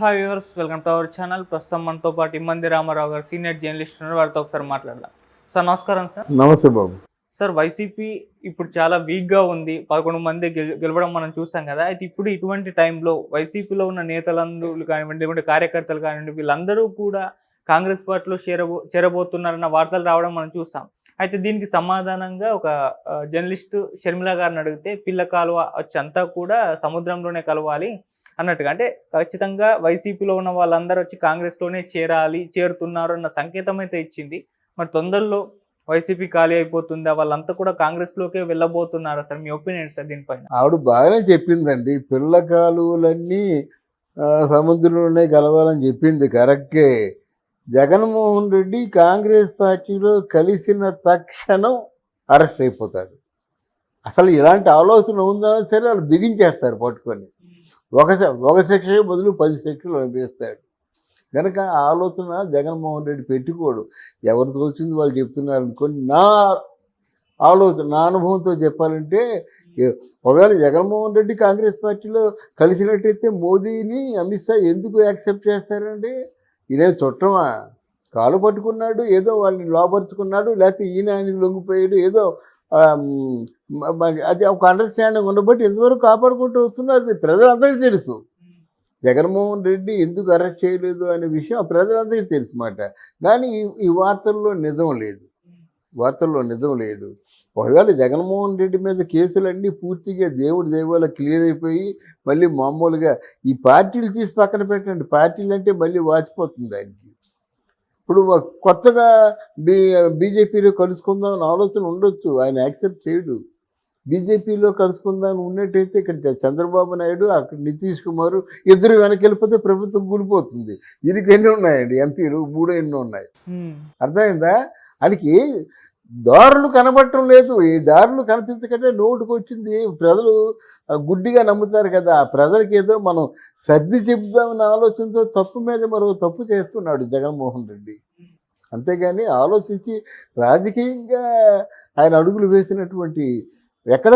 Hi viewers, welcome to our channel. ప్రస్తుతం మనతో పాటు ఇమ్మంది రామారావు గారు సీనియర్ జర్నలిస్ట్ ఉన్నారు. వారితో ఒకసారి మాట్లాడదాం. సార్ నమస్కారం సార్. నమస్తే బాబు. సార్, వైసీపీ ఇప్పుడు చాలా వీక్గా ఉంది. 11 మంది గెలవడం మనం చూసాం కదా. అయితే ఇప్పుడు ఇటువంటి టైంలో వైసీపీలో ఉన్న నేతలందరూ కానివ్వండి, లేకుంటే కార్యకర్తలు కానివ్వండి, వీళ్ళందరూ కూడా కాంగ్రెస్ పార్టీలో చేరబోతున్నారన్న వార్తలు రావడం మనం చూసాం. అయితే దీనికి సమాధానంగా ఒక జర్నలిస్ట్ షర్మిల గారిని అడిగితే పిల్ల కాలువ వచ్చి అంతా కూడా సముద్రంలోనే కలవాలి అన్నట్టుగా, అంటే ఖచ్చితంగా వైసీపీలో ఉన్న వాళ్ళందరూ వచ్చి కాంగ్రెస్లోనే చేరుతున్నారు అన్న సంకేతం అయితే ఇచ్చింది. మరి తొందరలో వైసీపీ ఖాళీ అయిపోతుందా, వాళ్ళంతా కూడా కాంగ్రెస్లోకే వెళ్ళబోతున్నారా సార్? మీ ఒపీనియన్ సార్ దీనిపైన? ఆవిడ బాగానే చెప్పిందండి. పిల్ల కాలువలన్నీ సముద్రంలోనే కలవాలని చెప్పింది కరెక్టే. జగన్మోహన్ రెడ్డి కాంగ్రెస్ పార్టీలో కలిసిన తక్షణం అరెస్ట్ అయిపోతాడు. అసలు ఇలాంటి ఆలోచన ఉందన్నా సరే వాళ్ళు బిగించేస్తారు పట్టుకొని. ఒక శిక్ష బదులు 10 శిక్షలు అనిపిస్తాడు. కనుక ఆ ఆలోచన జగన్మోహన్ రెడ్డి పెట్టుకోడు. ఎవరితో వచ్చింది వాళ్ళు చెప్తున్నారు అనుకోండి. నా ఆలోచన, నా అనుభవంతో చెప్పాలంటే, ఒకవేళ జగన్మోహన్ రెడ్డి కాంగ్రెస్ పార్టీలో కలిసినట్టయితే మోదీని అమిత్ షా ఎందుకు యాక్సెప్ట్ చేస్తారండి? ఈయన చుట్టమా? కాలు పట్టుకున్నాడు, ఏదో వాళ్ళని లోపరుచుకున్నాడు, లేకపోతే ఈయన ఆయనకి లొంగిపోయాడు, ఏదో అది ఒక అండర్స్టాండింగ్ ఉండబట్టి ఇంతవరకు కాపాడుకుంటూ వస్తున్నారు. అది ప్రజలందరికీ తెలుసు. జగన్మోహన్ రెడ్డి ఎందుకు అరెస్ట్ చేయలేదు అనే విషయం ప్రజలందరికీ తెలుసు మాట. కానీ ఈ వార్తల్లో నిజం లేదు. ఒకవేళ జగన్మోహన్ రెడ్డి మీద కేసులన్నీ పూర్తిగా దేవుడి దేవాల క్లియర్ అయిపోయి మళ్ళీ మామూలుగా ఈ పార్టీలు తీసి పక్కన పెట్టండి. పార్టీలు అంటే మళ్ళీ వాచిపోతుంది ఆయనకి. ఇప్పుడు కొత్తగా బీజేపీలో కలుసుకుందాం అని ఆలోచన ఉండొచ్చు, ఆయన యాక్సెప్ట్ చేయడు. బీజేపీలో కలుసుకుందామని ఉన్నట్టయితే ఇక్కడ చంద్రబాబు నాయుడు, అక్కడ నితీష్ కుమార్ ఇద్దరు వెనక్కి వెళ్ళిపోతే ప్రభుత్వం కూలిపోతుంది. దీనికి ఎన్ని ఉన్నాయండి ఎంపీలు? 3 ఎన్నో ఉన్నాయి. అర్థమైందా? ఆయనకి దారులు కనబడటం లేదు. ఈ దారులు కనిపించకంటే నోటుకు వచ్చింది ప్రజలు గుడ్డిగా నమ్ముతారు కదా. ప్రజలకి ఏదో మనం సర్ది చెబుదామన్న ఆలోచనతో తప్పు మీద మరో తప్పు చేస్తున్నాడు జగన్మోహన్ రెడ్డి. అంతేగాని ఆలోచించి రాజకీయంగా ఆయన అడుగులు వేసినటువంటి ఎక్కడ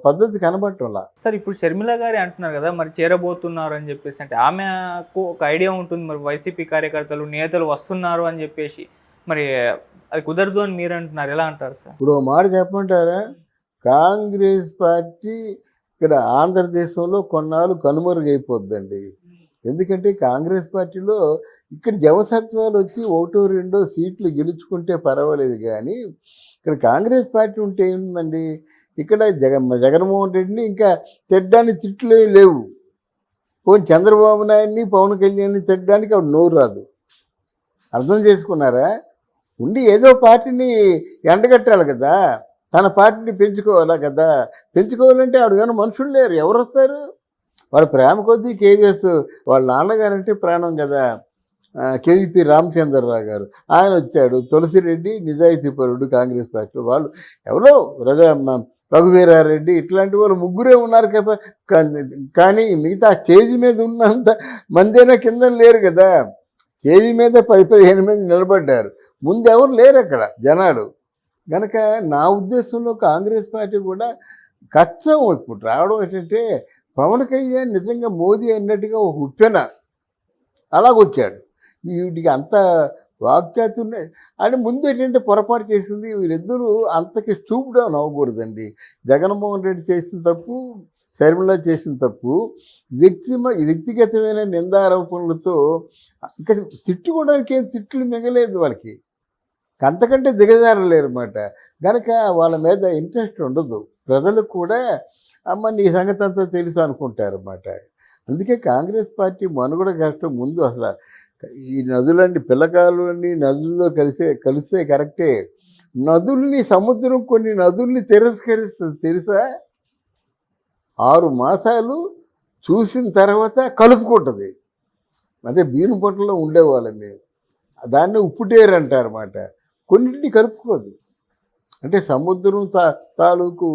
పద్ధతి కనబడటంలా. సార్, ఇప్పుడు షర్మిల గారి అంటున్నారు కదా, మరి చేరబోతున్నారు అని చెప్పేసి. అంటే ఆమెకు ఒక ఐడియా ఉంటుంది, మరి వైసీపీ కార్యకర్తలు నేతలు వస్తున్నారు అని చెప్పేసి. మరి అది కుదరదు అని మీరు అంటున్నారు, ఎలా అంటారు సార్? ఇప్పుడు మాట చెప్పమంటారా? కాంగ్రెస్ పార్టీ ఇక్కడ ఆంధ్రదేశంలో కొన్నాళ్ళు కనుమరుగైపోద్దండి. ఎందుకంటే కాంగ్రెస్ పార్టీలో ఇక్కడ జవసత్వాలు వచ్చి 1-2 సీట్లు గెలుచుకుంటే పర్వాలేదు. కానీ ఇక్కడ కాంగ్రెస్ పార్టీ ఉంటే ఏముందండి? ఇక్కడ జగన్మోహన్ రెడ్డిని ఇంకా తిట్టడానికి తిట్లు లేవు. పోనీ చంద్రబాబు నాయుడిని, పవన్ కళ్యాణ్ని తిట్టడానికి ఆవిడ నోరు రాదు. అర్థం చేసుకున్నారా? ఉండి ఏదో పార్టీని ఎండగట్టాలి కదా, తన పార్టీని పెంచుకోవాలా కదా. పెంచుకోవాలంటే ఆవిడ కానీ మనుషులు లేరు, ఎవరు వస్తారు? వాళ్ళ ప్రేమ కొద్దీ కేవీఎస్ వాళ్ళ నాన్నగారంటే ప్రాణం కదా. కేవీపీ రామచంద్రరావు గారు ఆయన వచ్చాడు. తులసిరెడ్డి నిజాయితీపరుడు కాంగ్రెస్ పార్టీలో. వాళ్ళు ఎవరో రఘువీరారెడ్డి ఇట్లాంటి వాళ్ళు 3 ఉన్నారు కదా. కానీ మిగతా స్టేజీ మీద ఉన్నంత మందైనా కింద లేరు కదా. స్టేజీ మీద 10-15 మంది నిలబడ్డారు, ముందు ఎవరు లేరు అక్కడ జనాలు. కనుక నా ఉద్దేశంలో కాంగ్రెస్ పార్టీ కూడా కష్టం ఇప్పుడు రావడం ఏంటంటే, పవన్ కళ్యాణ్ నిజంగా మోదీ అన్నట్టుగా ఒక ఉప్పెన అలాగొచ్చాడు. వీటికి అంత వాక్యాతి ఉన్నాయి. అంటే ముందు ఏంటంటే పొరపాటు చేసింది వీళ్ళిద్దరూ అంతకి స్టూప్ డౌన్ అవ్వకూడదండి. జగన్మోహన్ రెడ్డి చేసిన తప్పు, షర్మిల చేసిన తప్పు. వ్యక్తిగతమైన నిందారోపణలతో ఇంకా తిట్టుకోవడానికి ఏం తిట్లు మిగలేదు వాళ్ళకి. అంతకంటే దిగజారలేరు అన్నమాట. కనుక వాళ్ళ మీద ఇంట్రెస్ట్ ఉండదు. ప్రజలకు కూడా అమ్మ నీ సంగతి అంతా తెలుసు అనుకుంటారు అన్నమాట. అందుకే కాంగ్రెస్ పార్టీ మనుగడ కష్టం. ముందు అసలు ఈ నదులన్నీ పిల్లకాయలన్నీ నదుల్లో కలిస్తే కరెక్టే. సముద్రం కొన్ని నదుల్ని తిరస్కరిస్తుంది తెలుసా? 6 మాసాలు చూసిన తర్వాత కలుపుకుంటుంది. అదే బీను పొట్టలో ఉండేవాళ్ళం మేము. దాన్ని ఉప్పుటేరు అంటారన్నమాట. కొన్నింటిని కలుపుకోదు. అంటే సముద్రం తాలూకు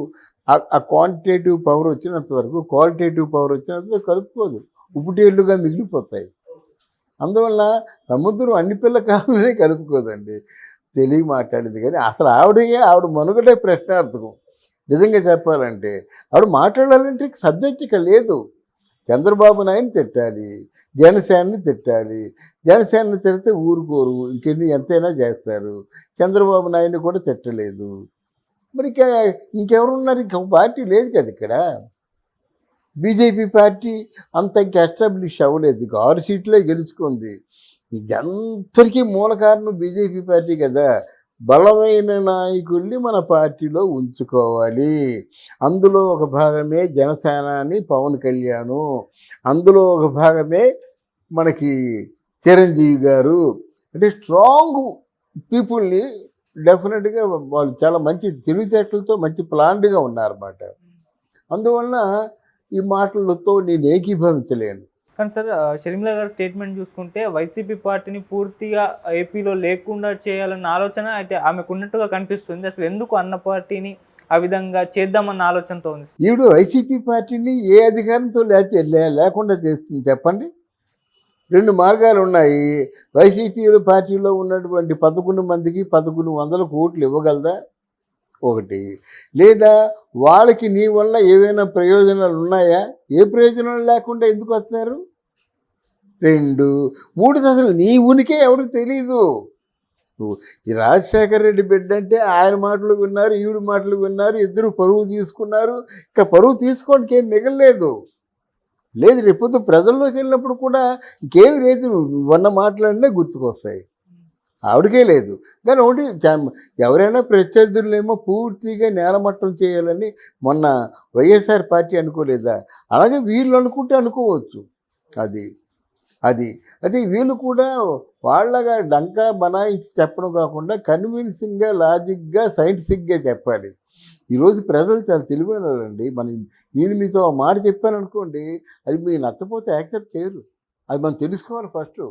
ఆ క్వాంటిటేటివ్ పవర్ వచ్చినంత వరకు, క్వాలిటేటివ్ పవర్ వచ్చినంత కలుపుకోదు, ఉప్పుటేర్లుగా మిగిలిపోతాయి. అందువల్ల సముద్రం అన్ని పిల్లకాయలనే కలుపుకోదండి. తెలియ మాట్లాడింది. కానీ అసలు ఆవిడ మనుగడే ప్రశ్నార్థకం. నిజంగా చెప్పాలంటే ఆవిడ మాట్లాడాలంటే సబ్జెక్ట్ ఇక్కడ లేదు. చంద్రబాబు నాయుడు తిట్టాలి, జనసేనని తిట్టాలి. జనసేనని తిడితే ఊరుకోరు, ఎంతైనా చేస్తారు. చంద్రబాబు నాయుడిని కూడా తిట్టలేదు. మరి ఇంకెవరున్నారు? ఇంకొక పార్టీ లేదు కదా ఇక్కడ. బీజేపీ పార్టీ అంత ఇంకా ఎస్టాబ్లిష్ అవ్వలేదు, 6 సీట్లే గెలుచుకుంది. ఇదంతరికీ మూల కారణం బీజేపీ పార్టీ కదా. బలమైన నాయకుల్ని మన పార్టీలో ఉంచుకోవాలి. అందులో ఒక భాగమే జనసేనాని పవన్ కళ్యాణ్, అందులో ఒక భాగమే మనకి చిరంజీవి గారు. అంటే స్ట్రాంగ్ పీపుల్ని డెఫినెట్గా వాళ్ళు చాలా మంచి తెలివితేటలతో మంచి ప్లాన్డ్గా ఉన్నారన్నమాట. అందువలన ఈ మాటలతో నేను ఏకీభవించలేను. కానీ సార్, షర్మిల గారి స్టేట్మెంట్ చూసుకుంటే వైసీపీ పార్టీని పూర్తిగా ఏపీలో లేకుండా చేయాలన్న ఆలోచన అయితే ఆమెకు ఉన్నట్టుగా కనిపిస్తుంది. అసలు ఎందుకు అన్న పార్టీని ఆ విధంగా చేద్దామన్న ఆలోచనతో ఉంది? ఈవిడ వైసీపీ పార్టీని ఏ అధికారంతో లేకుండా చేస్తుంది చెప్పండి. 2 మార్గాలు ఉన్నాయి. వైసీపీ పార్టీలో ఉన్నటువంటి 11 మందికి 1100 కోట్లు ఇవ్వగలదా? ఒకటి. లేదా వాళ్ళకి నీ వల్ల ఏవైనా ప్రయోజనాలు ఉన్నాయా? ఏ ప్రయోజనాలు లేకుండా ఎందుకు వస్తారు? 2. 3 అసలు నీ ఉనికి ఎవరికి తెలీదు. ఈ రాజశేఖర రెడ్డి బిడ్డ అంటే ఆయన మాటలు విన్నారు, ఈవిడ మాటలు విన్నారు, ఇద్దరు పరువు తీసుకున్నారు. ఇంకా పరువు తీసుకోవడానికి ఏం మిగలలేదు. లేదు, రేపొద్దు ప్రజల్లోకి వెళ్ళినప్పుడు కూడా ఇంకేమి లేదు, నువ్వన్న మాటలన్నీ గుర్తుకొస్తాయి. ఆవిడకే లేదు. కానీ ఒకటి, ఎవరైనా ప్రత్యర్థులేమో పూర్తిగా నేలమట్టం చేయాలని మొన్న వైఎస్ఆర్ పార్టీ అనుకోలేదా? అలాగే వీళ్ళు అనుకుంటే అనుకోవచ్చు. అది వీళ్ళు కూడా వాళ్ళగా డంకా బనాయించి చెప్పడం కాకుండా కన్విన్సింగ్గా, లాజిక్గా, సైంటిఫిక్గా చెప్పాలి. ఈరోజు ప్రజలు చాలా తెలివైన వాళ్ళండి. నేను మీతో ఆ మాట చెప్పాను అనుకోండి, అది మీకు నచ్చపోతే యాక్సెప్ట్ చేయరు. అది మనం తెలుసుకోవాలి ఫస్ట్.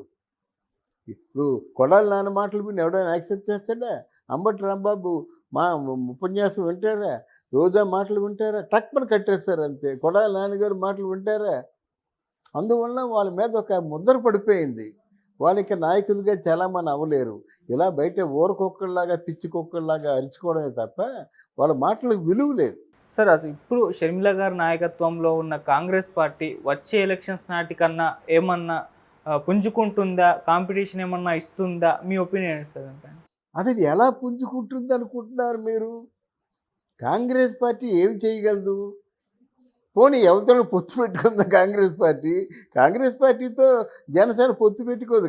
ఇప్పుడు కొడాలి నాన్న మాటలు విని ఎవడైనా యాక్సెప్ట్ చేస్తాడా? అంబటి రాంబాబు మా ఉపన్యాసం వింటారా? రోజా మాటలు వింటారా? టక్మని కట్టేస్తారు అంతే. కొడాలి నాన్నగారు మాటలు వింటారా? అందువల్ల వాళ్ళ మీద ఒక ముద్ర పడిపోయింది. వాళ్ళకి నాయకులుగా చాలామంది అవ్వలేరు. ఇలా బయట ఊరకొక్కల్లాగా, పిచ్చి కుక్కల్లాగా అరుచుకోవడమే తప్ప వాళ్ళ మాటలకు విలువ లేదు. సార్, అసలు ఇప్పుడు షర్మిల గారి నాయకత్వంలో ఉన్న కాంగ్రెస్ పార్టీ వచ్చే ఎలక్షన్స్ నాటికన్నా ఏమన్నా పుంజుకుంటుందా? కాంపిటీషన్ ఏమన్నా ఇస్తుందా? మీ ఒపీనియన్ సార్? అసలు ఎలా పుంజుకుంటుంది అనుకుంటున్నారు మీరు? కాంగ్రెస్ పార్టీ ఏమి చేయగలదు? పోనీ ఎవరితో పొత్తు పెట్టుకుందా కాంగ్రెస్ పార్టీ? కాంగ్రెస్ పార్టీతో జనసేన పొత్తు పెట్టుకోదు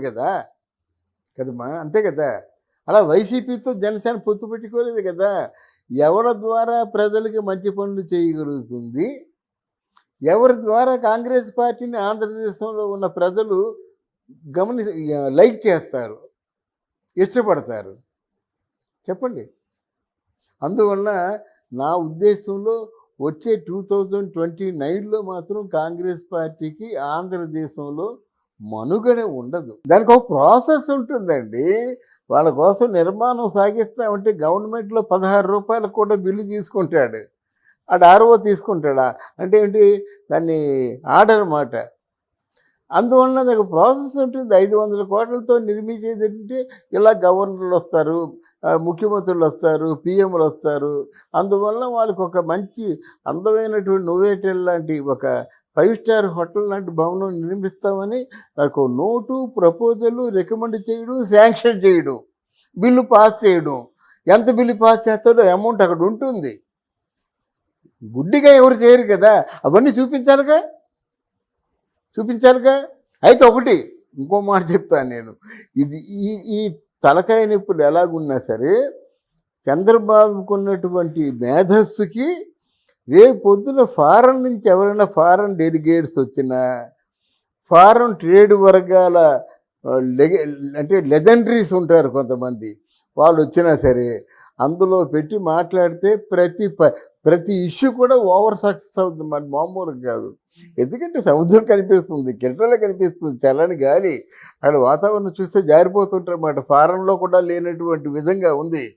కదమ్మా, అంతే కదా. అలా వైసీపీతో జనసేన పొత్తు పెట్టుకోలేదు కదా. ఎవరి ద్వారా ప్రజలకి మంచి పనులు చేయగలుగుతుంది? ఎవరి ద్వారా కాంగ్రెస్ పార్టీని ఆంధ్రదేశంలో ఉన్న ప్రజలు లైక్ చేస్తారు, ఇష్టపడతారు? చెప్పండి. అందువలన నా ఉద్దేశంలో వచ్చే 2029లో మాత్రం కాంగ్రెస్ పార్టీకి ఆంధ్రదేశంలో మనుగడ ఉండదు. దానికి ఒక ప్రాసెస్ ఉంటుందండి. వాళ్ళ కోసం నిర్మాణం సాగిస్తామంటే గవర్నమెంట్లో 16 రూపాయలకు కూడా బిల్లు తీసుకుంటాడు. ఆడు ఆర్ఓ తీసుకుంటాడా? అంటే ఏంటి? దాన్ని ఆర్డర్ మాట. అందువలన నాకు ప్రాసెస్ ఉంటుంది. 500 కోట్లతో నిర్మించేది అంటే ఇలా గవర్నర్లు వస్తారు, ముఖ్యమంత్రులు వస్తారు, పిఎంలు వస్తారు. అందువల్ల వాళ్ళకి ఒక మంచి అందమైనటువంటి నోవేటెల్ లాంటి ఒక 5 స్టార్ హోటల్ లాంటి భవనం నిర్మిస్తామని నాకు నోటు, ప్రపోజల్, రికమెండ్ చేయడం, శాంక్షన్ చేయడం, బిల్లు పాస్ చేయడం. ఎంత బిల్లు పాస్ చేస్తాడో అమౌంట్ అక్కడ ఉంటుంది. గుడ్డిగా ఎవరు చేయరు కదా, అవన్నీ చూపించాలిగా. అయితే ఒకటి ఇంకో మాట చెప్తాను నేను. ఈ తలకాయ నొప్పులు ఎలాగున్నా సరే చంద్రబాబుకు ఉన్నటువంటి మేధస్సుకి రేపొద్దున ఫారెన్ నుంచి ఎవరైనా ఫారెన్ డెలిగేట్స్ వచ్చినా, ఫారెన్ ట్రేడ్ వర్గాల అంటే లెజెండరీస్ ఉంటారు కొంతమంది, వాళ్ళు వచ్చినా సరే అందులో పెట్టి మాట్లాడితే ప్రతి ఇష్యూ కూడా ఓవర్ సక్సెస్ అవుతుంది మరి, మామూలుగా కాదు. ఎందుకంటే సముద్రం కనిపిస్తుంది, కిరటలో కనిపిస్తుంది, చల్లని గాలి, అక్కడ వాతావరణం చూస్తే జారిపోతుంటారు అన్నమాట. ఫారెన్లో కూడా లేనటువంటి విధంగా ఉంది.